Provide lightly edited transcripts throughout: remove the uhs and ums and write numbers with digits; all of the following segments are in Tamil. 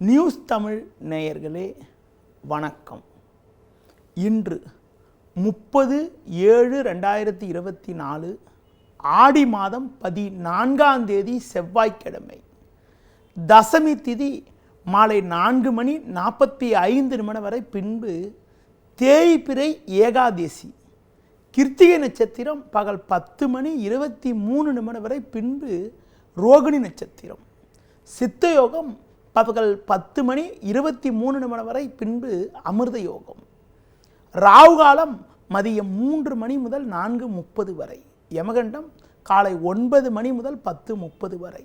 நியூஸ் தமிழ் நேயர்களே வணக்கம். இன்று 30/7/2024 ஆடி மாதம் 14ஆம் தேதி செவ்வாய்க்கிழமை. தசமி திதி மாலை 4:45 வரை, பின்பு தேய்பிறை ஏகாதேசி. கிருத்திகை நட்சத்திரம் பகல் 10:23 வரை, பின்பு ரோகிணி நட்சத்திரம். சித்த யோகம் பகல் 10:23 வரை, பின்பு அமிர்த யோகம். ராகு காலம் மதியம் 3 முதல் 4:30 வரை. யமகண்டம் காலை 9 முதல் 10:30 வரை.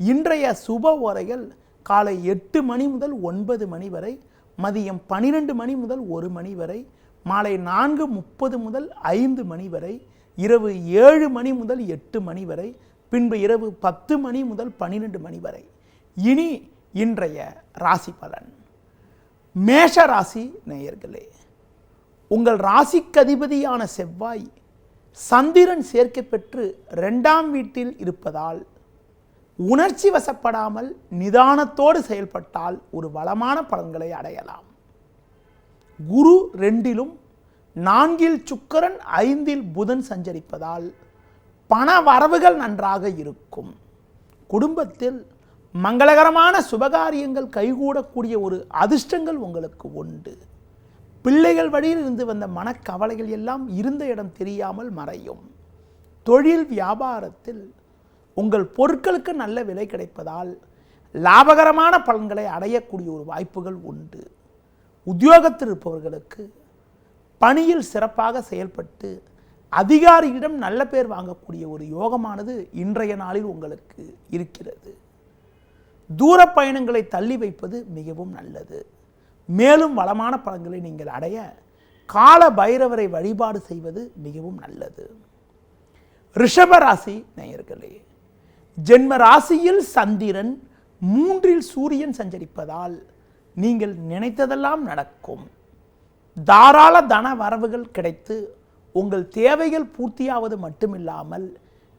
இன்றைய சுப ஓரைகள் காலை 8 முதல் 9 வரை, மதியம் 12 முதல் 1 வரை, மாலை 4:30 முதல் 5 வரை, இரவு 7 முதல் 8 வரை, பின்பு இரவு 10 முதல் 12 வரை. இனி இன்றைய ராசி பலன். மேஷ ராசி நேயர்களே, உங்கள் ராசிக்கு அதிபதியான செவ்வாய் சந்திரன் சேர்க்கை பெற்று 2ஆம் வீட்டில் இருப்பதால் உணர்ச்சி வசப்படாமல் நிதானத்தோடு செயல்பட்டால் ஒரு வளமான பலன்களை அடையலாம். குரு 2லும் 4ல் சுக்கிரன் 5ல் புதன் சஞ்சரிப்பதால் பண வரவுகள் நன்றாக இருக்கும். குடும்பத்தில் மங்களகரமான சுபகாரியங்கள் கைகூடக்கூடிய ஒரு அதிர்ஷ்டங்கள் உங்களுக்கு உண்டு. பிள்ளைகள் வழியில் இருந்து வந்த மனக்கவலைகள் எல்லாம் இருந்த இடம் தெரியாமல் மறையும். தொழில் வியாபாரத்தில் உங்கள் பொருட்களுக்கு நல்ல விலை கிடைப்பதால் லாபகரமான பலன்களை அடையக்கூடிய ஒரு வாய்ப்புகள் உண்டு. உத்தியோகத்தில் இருப்பவர்களுக்கு பணியில் சிறப்பாக செயல்பட்டு அதிகாரியிடம் நல்ல பேர் வாங்கக்கூடிய ஒரு யோகமானது இன்றைய நாளில் உங்களுக்கு இருக்கிறது. தூர பயணங்களை தள்ளி வைப்பது மிகவும் நல்லது. மேலும் வளமான பலன்களை நீங்கள் அடைய கால பைரவரை வழிபாடு செய்வது மிகவும் நல்லது. ரிஷப ராசி நேயர்களே, ஜென்ம ராசியில் சந்திரன் 3ல் சூரியன் சஞ்சரிப்பதால் நீங்கள் நினைத்ததெல்லாம் நடக்கும். தாராள தன வரவுகள் கிடைத்து உங்கள் தேவைகள் பூர்த்தியாவது மட்டுமில்லாமல்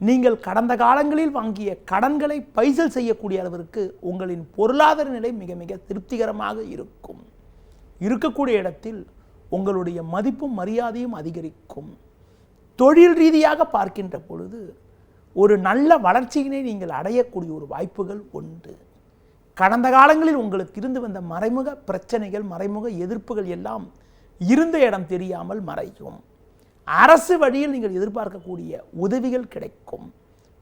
நீங்கள் கடந்த காலங்களில் வாங்கிய கடன்களை பைசல் செய்யக்கூடிய அளவிற்கு உங்களின் பொருளாதார நிலை மிக மிக திருப்திகரமாக இருக்கும். இருக்கக்கூடிய இடத்தில் உங்களுடைய மதிப்பும் மரியாதையும் அதிகரிக்கும். தொழில் ரீதியாக பார்க்கின்ற பொழுது ஒரு நல்ல வளர்ச்சியினை நீங்கள் அடையக்கூடிய ஒரு வாய்ப்புகள் உண்டு. கடந்த காலங்களில் உங்களுக்கு இருந்து வந்த மறைமுக பிரச்சனைகள், மறைமுக எதிர்ப்புகள் எல்லாம் இருந்த இடம் தெரியாமல் மறையும். அரசு வழியில் நீங்கள் எதிர்பார்க்கக்கூடிய உதவிகள் கிடைக்கும்.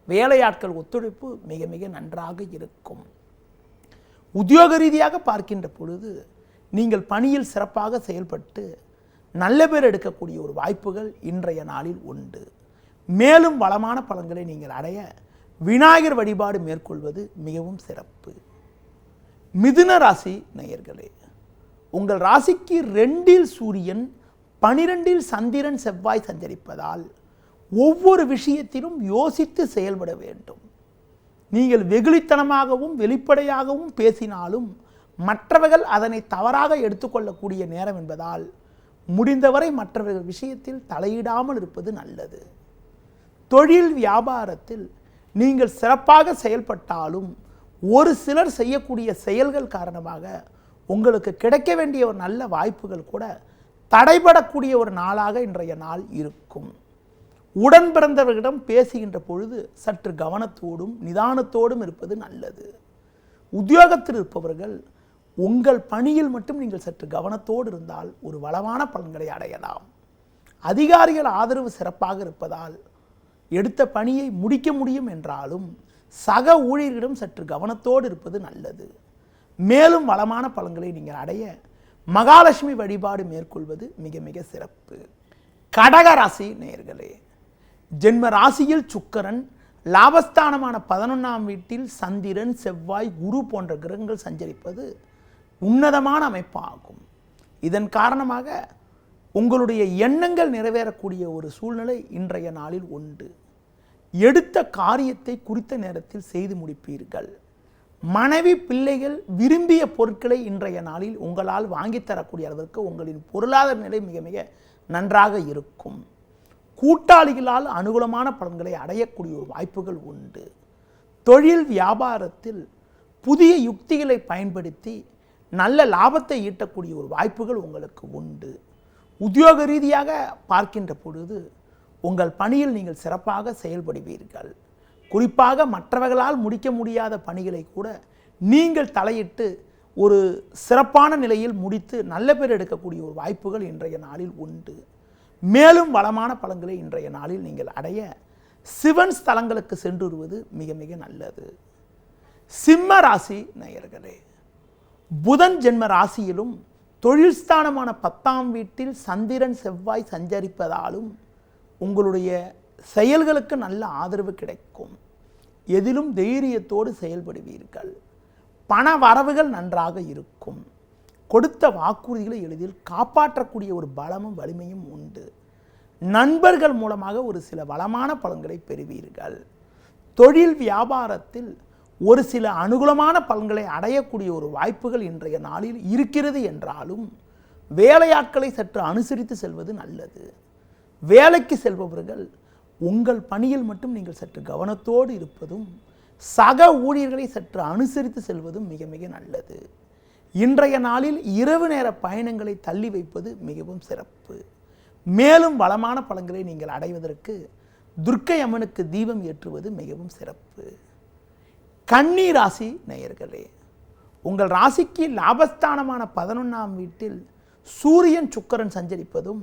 வேலையாட்கள் ஒத்துழைப்பு மிக மிக நன்றாக இருக்கும். உத்தியோக ரீதியாக பார்க்கின்ற பொழுது நீங்கள் பணியில் சிறப்பாக செயல்பட்டு நல்ல பேர் எடுக்கக்கூடிய ஒரு வாய்ப்புகள் இன்றைய நாளில் உண்டு. மேலும் வளமான பலன்களை நீங்கள் அடைய விநாயகர் வழிபாடு மேற்கொள்வது மிகவும் சிறப்பு. மிதுன ராசி நேயர்களே, உங்கள் ராசிக்கு 2ல் சூரியன் 12ல் சந்திரன் செவ்வாய் சஞ்சரிப்பதால் ஒவ்வொரு விஷயத்திலும் யோசித்து செயல்பட வேண்டும். நீங்கள் வெகுளித்தனமாகவும் வெளிப்படையாகவும் பேசினாலும் மற்றவர்கள் அதனை தவறாக எடுத்துக்கொள்ளக்கூடிய நேரம் என்பதால் முடிந்தவரை மற்றவர்கள் விஷயத்தில் தலையிடாமல் இருப்பது நல்லது. தொழில் வியாபாரத்தில் நீங்கள் சிறப்பாக செயல்பட்டாலும் ஒரு சிலர் செய்யக்கூடிய செயல்கள் காரணமாக உங்களுக்கு கிடைக்க வேண்டிய ஒரு நல்ல வாய்ப்புகள் கூட தடைபடக்கூடிய ஒரு நாளாக இன்றைய நாள் இருக்கும். உடன் பிறந்தவர்களிடம் பேசுகின்ற பொழுது சற்று கவனத்தோடும் நிதானத்தோடும் இருப்பது நல்லது. உத்தியோகத்தில் இருப்பவர்கள் உங்கள் பணியில் மட்டும் நீங்கள் சற்று கவனத்தோடு இருந்தால் ஒரு வளமான பலன்களை அடையலாம். அதிகாரிகள் ஆதரவு சிறப்பாக இருப்பதால் எடுத்த பணியை முடிக்க முடியும் என்றாலும் சக ஊழியர்களிடம் சற்று கவனத்தோடு இருப்பது நல்லது. மேலும் வளமான பலன்களை நீங்கள் அடைய மகாலட்சுமி வழிபாடு மேற்கொள்வது மிக மிக சிறப்பு. கடக ராசி நேயர்களே, ஜென்ம ராசியில் சுக்கிரன், லாபஸ்தானமான 11ஆம் வீட்டில் சந்திரன், செவ்வாய், குரு போன்ற கிரகங்கள் சஞ்சரிப்பது உன்னதமான அமைப்பாகும். இதன் காரணமாக உங்களுடைய எண்ணங்கள் நிறைவேறக்கூடிய ஒரு சூழ்நிலை இன்றைய நாளில் உண்டு. எடுத்த காரியத்தை குறித்த நேரத்தில் செய்து முடிப்பீர்கள். மனைவி பிள்ளைகள் விரும்பிய பொருட்களை இன்றைய நாளில் உங்களால் வாங்கித்தரக்கூடிய அளவிற்கு உங்களின் பொருளாதார நிலை மிக மிக நன்றாக இருக்கும். கூட்டாளிகளால் அனுகூலமான பலன்களை அடையக்கூடிய ஒரு வாய்ப்புகள் உண்டு. தொழில் வியாபாரத்தில் புதிய யுக்திகளை பயன்படுத்தி நல்ல லாபத்தை ஈட்டக்கூடிய ஒரு வாய்ப்புகள் உங்களுக்கு உண்டு. உத்தியோக ரீதியாக பார்க்கின்ற பொழுது உங்கள் பணியில் நீங்கள் சிறப்பாக செயல்படுவீர்கள். குறிப்பாக மற்றவர்களால் முடிக்க முடியாத பணிகளை கூட நீங்கள் தலையிட்டு ஒரு சிறப்பான நிலையில் முடித்து நல்ல பேர் எடுக்கக்கூடிய ஒரு வாய்ப்புகள் இன்றைய நாளில் உண்டு. மேலும் வளமான பலன்களை இன்றைய நாளில் நீங்கள் அடைய சிவன் ஸ்தலங்களுக்கு சென்று வருவது மிக மிக நல்லது. சிம்ம ராசி நேயர்களே, புதன் ஜென்ம ராசியிலும் தொழில் ஸ்தானமான 10ஆம் வீட்டில் சந்திரன் செவ்வாய் சஞ்சரிப்பதாலும் உங்களுடைய செயல்களுக்கு நல்ல ஆதரவு கிடைக்கும். எதிலும் தைரியத்தோடு செயல்படுவீர்கள். பண வரவுகள் நன்றாக இருக்கும். கொடுத்த வாக்குறுதிகளை எளிதில் காப்பாற்றக்கூடிய ஒரு பலமும் வலிமையும் உண்டு. நண்பர்கள் மூலமாக ஒரு சில வளமான பலன்களை பெறுவீர்கள். தொழில் வியாபாரத்தில் ஒரு சில அனுகூலமான பலன்களை அடையக்கூடிய ஒரு வாய்ப்புகள் இன்றைய நாளில் இருக்கிறது என்றாலும் வேலையாட்களை சற்று அனுசரித்து செல்வது நல்லது. வேலைக்கு செல்பவர்கள் உங்கள் பணியில் மட்டும் நீங்கள் சற்று கவனத்தோடு இருப்பதும் சக ஊழியர்களை சற்று அனுசரித்து செல்வதும் மிக மிக நல்லது. இன்றைய நாளில் இரவு நேர பயணங்களை தள்ளி வைப்பது மிகவும் சிறப்பு. மேலும் வளமான பலன்களை நீங்கள் அடைவதற்கு துர்க்கை அம்மனுக்கு தீபம் ஏற்றுவது மிகவும் சிறப்பு. கன்னி ராசி நேயர்களே, உங்கள் ராசிக்கு லாபஸ்தானமான 11ஆம் வீட்டில் சூரியன் சுக்கிரன் சஞ்சரிப்பதும்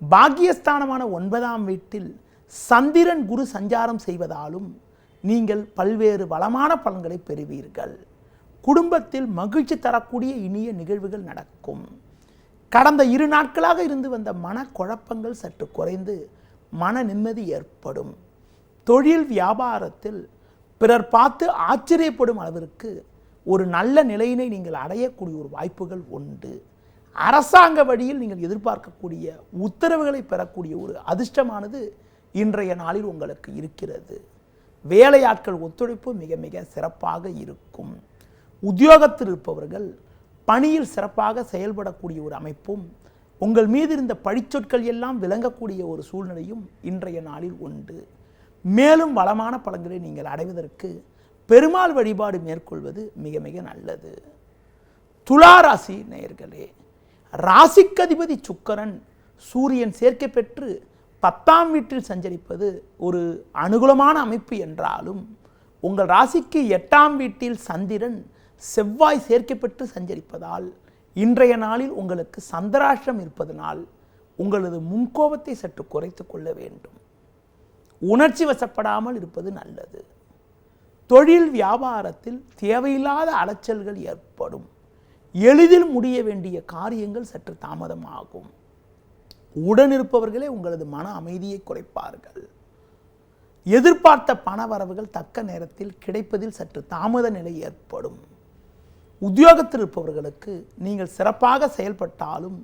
பாக்கியஸ்தானமான 9ஆம் வீட்டில் சந்திரன் குரு சஞ்சாரம் செய்வதாலும் நீங்கள் பல்வேறு வளமான பலன்களை பெறுவீர்கள். குடும்பத்தில் மகிழ்ச்சி தரக்கூடிய இனிய நிகழ்வுகள் நடக்கும். கடந்த 2 நாட்களாக இருந்து வந்த மனக்குழப்பங்கள் சற்று குறைந்து மன நிம்மதி ஏற்படும். தொழில் வியாபாரத்தில் பிறர் பார்த்து ஆச்சரியப்படும் அளவிற்கு ஒரு நல்ல நிலையினை நீங்கள் அடையக்கூடிய ஒரு வாய்ப்புகள் உண்டு. அரசாங்க வழியில் நீங்கள் எதிர்பார்க்கக்கூடிய உத்தரவுகளை பெறக்கூடிய ஒரு அதிர்ஷ்டமானது இன்றைய நாளில் உங்களுக்கு இருக்கிறது. வேலையாட்கள் ஒத்துழைப்பு மிக மிக சிறப்பாக இருக்கும். உத்தியோகத்தில் இருப்பவர்கள் பணியில் சிறப்பாக செயல்படக்கூடிய ஒரு அமைப்பும் உங்கள் மீது இருந்த பழிச்சொற்கள் எல்லாம் விளங்கக்கூடிய ஒரு சூழ்நிலையும் இன்றைய நாளில் உண்டு. மேலும் வளமான பலன்களை நீங்கள் அடைவதற்கு பெருமாள் வழிபாடு மேற்கொள்வது மிக மிக நல்லது. துலா ராசி நேயர்களே, ராசிக்கதிபதி சுக்கிரன் சூரியன் சேர்க்கை பெற்று 10ஆம் வீட்டில் சஞ்சரிப்பது ஒரு அனுகூலமான அமைப்பு என்றாலும் உங்கள் ராசிக்கு 8ஆம் வீட்டில் சந்திரன் செவ்வாய் சேர்க்கை பெற்று சஞ்சரிப்பதால் இன்றைய நாளில் உங்களுக்கு சந்திராஷ்டிரம் இருப்பதனால் உங்களது முன்கோபத்தை சற்று குறைத்து கொள்ள வேண்டும். உணர்ச்சி வசப்படாமல் இருப்பது நல்லது. தொழில் வியாபாரத்தில் தேவையில்லாத அலைச்சல்கள் ஏற்படும். எளிதில் முடிய வேண்டிய காரியங்கள் சற்று தாமதமாகும். உடனிருப்பவர்களே உங்களது மன அமைதியை குறைப்பார்கள். எதிர்பார்த்த பண வரவுகள் தக்க நேரத்தில் கிடைப்பதில் சற்று தாமத நிலை ஏற்படும். உத்தியோகத்தில் இருப்பவர்களுக்கு நீங்கள் சிறப்பாக செயல்பட்டாலும்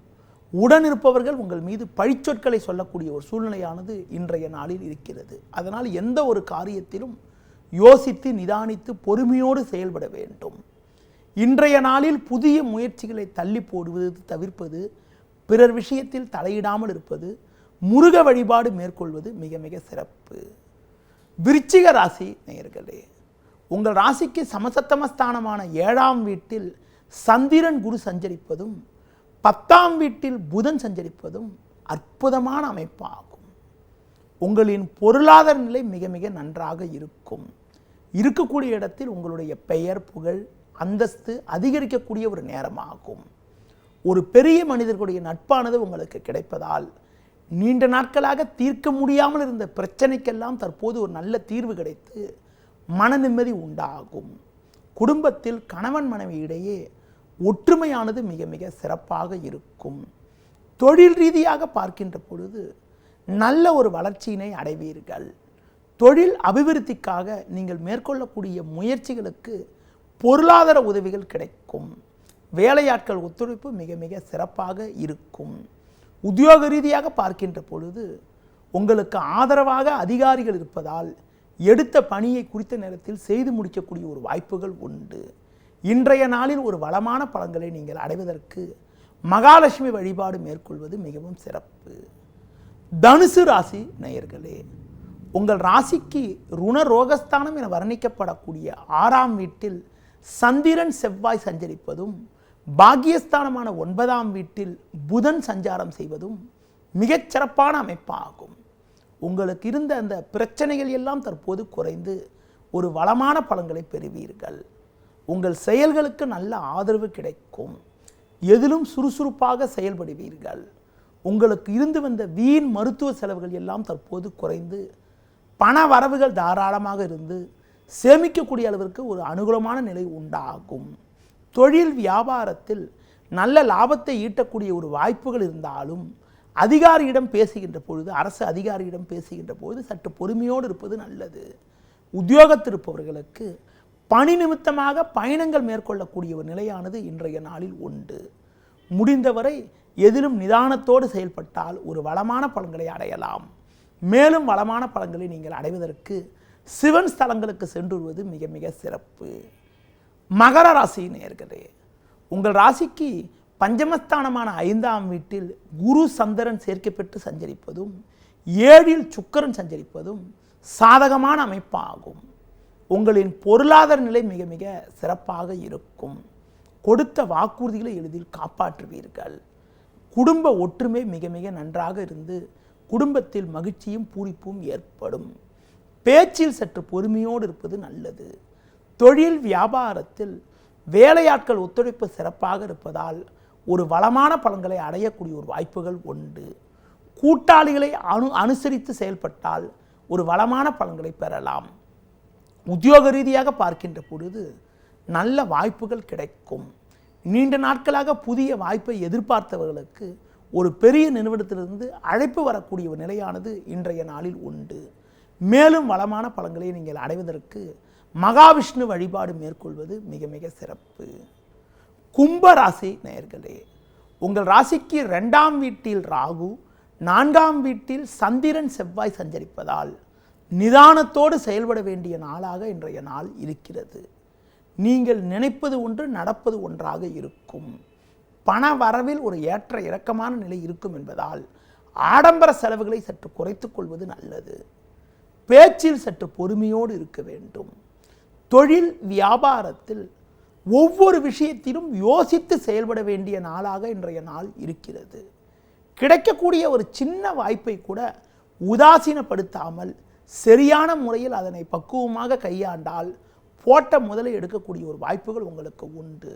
உடனிருப்பவர்கள் உங்கள் மீது பழிச்சொற்களை சொல்லக்கூடிய ஒரு சூழ்நிலையானது இன்றைய நாளில் இருக்கிறது. அதனால் எந்த ஒரு காரியத்திலும் யோசித்து நிதானித்து பொறுமையோடு செயல்பட வேண்டும். இன்றைய நாளில் புதிய முயற்சிகளை தள்ளி போடுவது தவிர்ப்பது, பிறர் விஷயத்தில் தலையிடாமல் இருப்பது, முருக வழிபாடு மேற்கொள்வது மிக மிக சிறப்பு. விருச்சிக ராசி நேயர்களே, உங்கள் ராசிக்கு சமசத்தமஸ்தானமான 7ஆம் வீட்டில் சந்திரன் குரு சஞ்சரிப்பதும் 10ஆம் வீட்டில் புதன் சஞ்சரிப்பதும் அற்புதமான அமைப்பாகும். உங்களின் பொருளாதார நிலை மிக மிக நன்றாக இருக்கும். இருக்கக்கூடிய இடத்தில் உங்களுடைய பெயர் புகழ் அந்தஸ்து அதிகரிக்கக்கூடிய ஒரு நேரமாகும். ஒரு பெரிய மனிதர்களுடைய நட்பானது உங்களுக்கு கிடைப்பதால் நீண்ட நாட்களாக தீர்க்க முடியாமல் இருந்த பிரச்சனைக்கெல்லாம் தற்போது ஒரு நல்ல தீர்வு கிடைத்து மன நிம்மதி உண்டாகும். குடும்பத்தில் கணவன் மனைவி இடையே ஒற்றுமையானது மிக மிக சிறப்பாக இருக்கும். தொழில் ரீதியாக பார்க்கின்ற பொழுது நல்ல ஒரு வளர்ச்சியினை அடைவீர்கள். தொழில் அபிவிருத்திக்காக நீங்கள் மேற்கொள்ளக்கூடிய முயற்சிகளுக்கு பொருளாதார உதவிகள் கிடைக்கும். வேலையாட்கள் ஒத்துழைப்பு மிக மிக சிறப்பாக இருக்கும். உத்தியோக ரீதியாக பார்க்கின்ற பொழுது உங்களுக்கு ஆதரவாக அதிகாரிகள் இருப்பதால் எடுத்த பணியை குறித்த நேரத்தில் செய்து முடிக்கக்கூடிய ஒரு வாய்ப்புகள் உண்டு. இன்றைய நாளில் ஒரு வளமான பலன்களை நீங்கள் அடைவதற்கு மகாலட்சுமி வழிபாடு மேற்கொள்வது மிகவும் சிறப்பு. தனுசு ராசி நேயர்களே, உங்கள் ராசிக்கு ருண ரோகஸ்தானம் என வர்ணிக்கப்படக்கூடிய 6ஆம் வீட்டில் சந்திரன் செவ்வாய் சஞ்சரிப்பதும் பாக்கியஸ்தானமான 9ஆம் வீட்டில் புதன் சஞ்சாரம் செய்வதும் மிகச்சிறப்பான அமைப்பாகும். உங்களுக்கு இருந்த அந்த பிரச்சனைகள் எல்லாம் தற்போது குறைந்து ஒரு வளமான பலன்களை பெறுவீர்கள். உங்கள் செயல்களுக்கு நல்ல ஆதரவு கிடைக்கும். எதிலும் சுறுசுறுப்பாக செயல்படுவீர்கள். உங்களுக்கு இருந்து வந்த வீண் மருத்துவ செலவுகள் எல்லாம் தற்போது குறைந்து பண வரவுகள் தாராளமாக இருந்து சேமிக்கக்கூடிய அளவிற்கு ஒரு அனுகூலமான நிலை உண்டாகும். தொழில் வியாபாரத்தில் நல்ல லாபத்தை ஈட்டக்கூடிய ஒரு வாய்ப்புகள் இருந்தாலும் அதிகாரியிடம் பேசுகின்ற பொழுது, அரசு அதிகாரியிடம் பேசுகின்ற பொழுது சற்று பொறுமையோடு இருப்பது நல்லது. உத்தியோகத்தில் இருப்பவர்களுக்கு பணி நிமித்தமாக பயணங்கள் மேற்கொள்ளக்கூடிய ஒரு நிலையானது இன்றைய நாளில் உண்டு. முடிந்தவரை எதிலும் நிதானத்தோடு செயல்பட்டால் ஒரு வளமான பலன்களை அடையலாம். மேலும் வளமான பலன்களை நீங்கள் அடைவதற்கு சிவன் ஸ்தலங்களுக்கு சென்றுவது மிக மிக சிறப்பு. மகர ராசி நேயர்களே, உங்கள் ராசிக்கு பஞ்சமஸ்தானமான 5ஆம் வீட்டில் குரு சந்திரன் சேர்க்கை பெற்று சஞ்சரிப்பதும் 7இல் சுக்கிரன் சஞ்சரிப்பதும் சாதகமான அமைப்பாகும். உங்களின் பொருளாதார நிலை மிக மிக சிறப்பாக இருக்கும். கொடுத்த வாக்குறுதிகளை எளிதில் காப்பாற்றுவீர்கள். குடும்ப ஒற்றுமை மிக மிக நன்றாக இருந்து குடும்பத்தில் மகிழ்ச்சியும் பூரிப்பும் ஏற்படும். பேச்சில் சற்று பொறுமையோடு இருப்பது நல்லது. தொழில் வியாபாரத்தில் வேலையாட்கள் ஒத்துழைப்பு சிறப்பாக இருப்பதால் ஒரு வளமான பலன்களை அடையக்கூடிய ஒரு வாய்ப்புகள் உண்டு. கூட்டாளிகளை அனுசரித்து செயல்பட்டால் ஒரு வளமான பலன்களை பெறலாம். உத்தியோக ரீதியாக பார்க்கின்ற பொழுது நல்ல வாய்ப்புகள் கிடைக்கும். நீண்ட நாட்களாக புதிய வாய்ப்பை எதிர்பார்த்தவர்களுக்கு ஒரு பெரிய நிறுவனத்திலிருந்து அழைப்பு வரக்கூடிய ஒரு நிலையானது இன்றைய நாளில் உண்டு. மேலும் வளமான பலன்களை நீங்கள் அடைவதற்கு மகாவிஷ்ணு வழிபாடு மேற்கொள்வது மிக மிக சிறப்பு. கும்ப ராசி நேயர்களே, உங்கள் ராசிக்கு 2ஆம் வீட்டில் ராகு, 4ஆம் வீட்டில் சந்திரன் செவ்வாய் சஞ்சரிப்பதால் நிதானத்தோடு செயல்பட வேண்டிய நாளாக இன்றைய நாள் இருக்கிறது. நீங்கள் நினைப்பது ஒன்று, நடப்பது ஒன்றாக இருக்கும். பண வரவில் ஒரு ஏற்ற இறக்கமான நிலை இருக்கும் என்பதால் ஆடம்பர செலவுகளை சற்று குறைத்துக் கொள்வது நல்லது. பேச்சில் சற்று பொறுமையோடு இருக்க வேண்டும். தொழில் வியாபாரத்தில் ஒவ்வொரு விஷயத்திலும் யோசித்து செயல்பட வேண்டிய நாளாக இன்றைய நாள் இருக்கிறது. கிடைக்கக்கூடிய ஒரு சின்ன வாய்ப்பை கூட உதாசீனப்படுத்தாமல் சரியான முறையில் அதனை பக்குவமாக கையாண்டால் போட்ட முதலை எடுக்கக்கூடிய ஒரு வாய்ப்புகள் உங்களுக்கு உண்டு.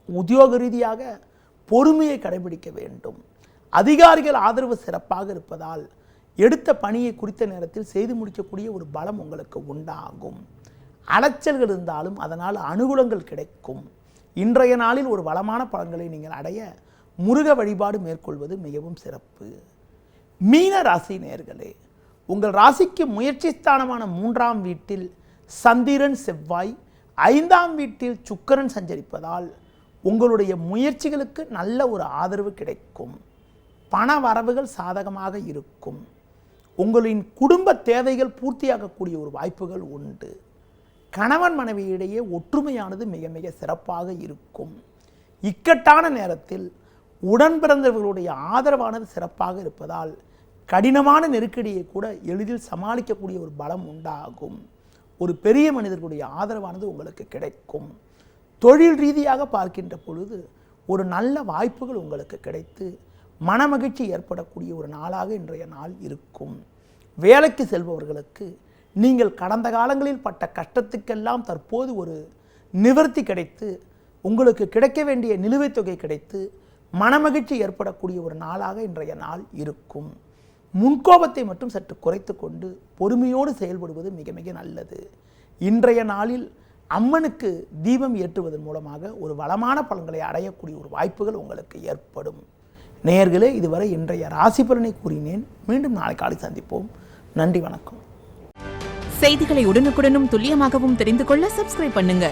உத்தியோக ரீதியாக பொறுமையை கடைபிடிக்க வேண்டும். அதிகாரிகள் ஆதரவு சிறப்பாக இருப்பதால் எடுத்த பணியை குறித்த நேரத்தில் செய்து முடிக்கக்கூடிய ஒரு பலம் உங்களுக்கு உண்டாகும். அலைச்சல்கள் இருந்தாலும் அதனால் அனுகூலங்கள் கிடைக்கும். இன்றைய நாளில் ஒரு வளமான பலன்களை நீங்கள் அடைய முருக வழிபாடு மேற்கொள்வது மிகவும் சிறப்பு. மீன ராசி நேயர்களே, உங்கள் ராசிக்கு முயற்சி ஸ்தானமான 3ஆம் வீட்டில் சந்திரன் செவ்வாய், 5ஆம் வீட்டில் சுக்கிரன் சஞ்சரிப்பதால் உங்களுடைய முயற்சிகளுக்கு நல்ல ஒரு ஆதரவு கிடைக்கும். பண வரவுகள் சாதகமாக இருக்கும். உங்களின் குடும்ப தேவைகள் பூர்த்தியாகக்கூடிய ஒரு வாய்ப்புகள் உண்டு. கணவன் மனைவியிடையே ஒற்றுமையானது மிக மிக சிறப்பாக இருக்கும். இக்கட்டான நேரத்தில் உடன் பிறந்தவர்களுடைய ஆதரவானது சிறப்பாக இருப்பதால் கடினமான நெருக்கடியை கூட எளிதில் சமாளிக்கக்கூடிய ஒரு பலம் உண்டாகும். ஒரு பெரிய மனிதர்களுடைய ஆதரவானது உங்களுக்கு கிடைக்கும். தொழில் ரீதியாக பார்க்கின்ற பொழுது ஒரு நல்ல வாய்ப்புகள் உங்களுக்கு கிடைத்து மனமகிழ்ச்சி ஏற்படக்கூடிய ஒரு நாளாக இன்றைய நாள் இருக்கும். வேலைக்கு செல்பவர்களுக்கு நீங்கள் கடந்த காலங்களில் பட்ட கஷ்டத்துக்கெல்லாம் தற்போது ஒரு நிவர்த்தி கிடைத்து உங்களுக்கு கிடைக்க வேண்டிய நிலுவைத் தொகை கிடைத்து மனமகிழ்ச்சி ஏற்படக்கூடிய ஒரு நாளாக இன்றைய நாள் இருக்கும். முன்கோபத்தை மட்டும் சற்று குறைத்து கொண்டு பொறுமையோடு செயல்படுவது மிக மிக நல்லது. இன்றைய நாளில் அம்மனுக்கு தீபம் ஏற்றுவதன் மூலமாக ஒரு வளமான பலன்களை அடையக்கூடிய ஒரு வாய்ப்புகள் உங்களுக்கு ஏற்படும். நேயர்களே, இதுவரை இன்றைய ராசி பலனை கூறினேன். மீண்டும் நாளை காலை சந்திப்போம். நன்றி, வணக்கம். செய்திகளை உடனுக்குடனும் துல்லியமாகவும் தெரிந்து கொள்ள சப்ஸ்கிரைப் பண்ணுங்க.